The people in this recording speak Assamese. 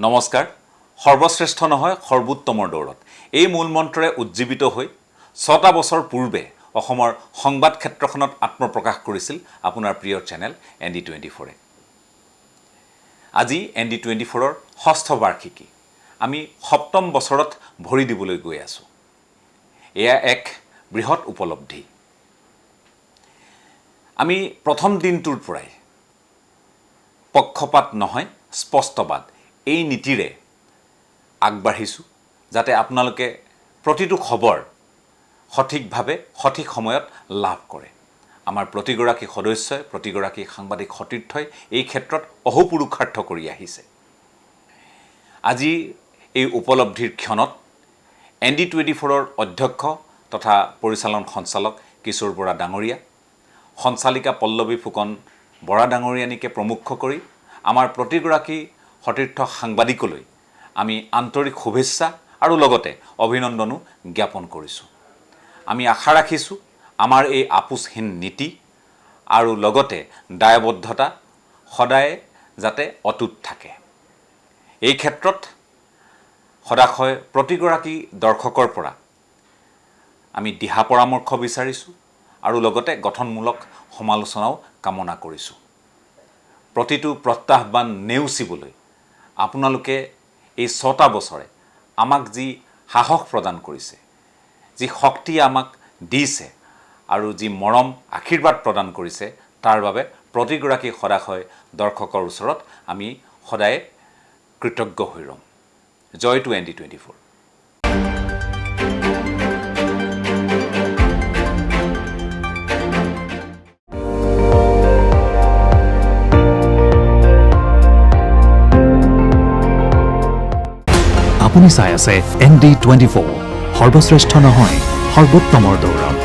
নমস্কাৰ সৰ্বশ্ৰেষ্ঠ নহয় সৰ্বোত্তমৰ দৌৰত এই মূলমন্ত্ৰৰে উজ্জীৱিত হৈ ৬টা বছৰ পূৰ্বে অসমৰ সংবাদ ক্ষেত্ৰখনত আত্মপ্ৰকাশ কৰিছিল আপোনাৰ প্ৰিয় চেনেল ND24 আজি ND24ৰ ৬ষ্ঠ বাৰ্ষিকী আমি ৭ম বছৰত ভৰি দিবলৈ গৈ আছোঁ এয়া এক বৃহৎ উপলব্ধি আমি প্ৰথম দিনটোৰ পৰাই পক্ষপাত নহয় স্পষ্টবাদ এই নীতিৰে আগবাঢ়িছোঁ যাতে আপোনালোকে প্ৰতিটো খবৰ সঠিকভাৱে সঠিক সময়ত লাভ কৰে আমাৰ প্ৰতিগৰাকী সদস্যই প্ৰতিগৰাকী সাংবাদিক সতীৰ্থই এই ক্ষেত্ৰত অহোপুৰুষাৰ্থ কৰি আহিছে আজি এই উপলব্ধিৰ ক্ষণত ND24ৰ অধ্যক্ষ তথা পৰিচালন সঞ্চালক কিশোৰ বৰা ডাঙৰীয়া সঞ্চালিকা পল্লৱী ফুকন বৰা ডাঙৰীয়ানীকে প্ৰমুখ কৰি আমাৰ প্ৰতিগৰাকী সতীৰ্থ সাংবাদিকলৈ আমি আন্তৰিক শুভেচ্ছা আৰু লগতে অভিনন্দনো জ্ঞাপন কৰিছোঁ আমি আশা ৰাখিছোঁ আমাৰ এই আপোচহীন নীতি আৰু লগতে দায়বদ্ধতা সদায় যাতে অটুট থাকে এই ক্ষেত্ৰত সদাশয় প্ৰতিগৰাকী দৰ্শকৰ পৰা আমি দিহা পৰামৰ্শ বিচাৰিছোঁ আৰু লগতে গঠনমূলক সমালোচনাও কামনা কৰিছোঁ প্ৰতিটো প্ৰত্যাহ্বান নেওচিবলৈ আপোনালোকে এই ৬টা বছৰে আমাক যি সাহস প্ৰদান কৰিছে যি শক্তি আমাক দিছে আৰু যি মৰম আশীৰ্বাদ প্ৰদান কৰিছে তাৰ বাবে প্ৰতিগৰাকী সদাশয় দৰ্শকৰ ওচৰত আমি সদায় কৃতজ্ঞ হৈ ৰ'ম জয় টু ND24 আপুনি চাই আছে ND24 সৰ্বশ্ৰেষ্ঠ নহয় সৰ্বোত্তমৰ দৌৰত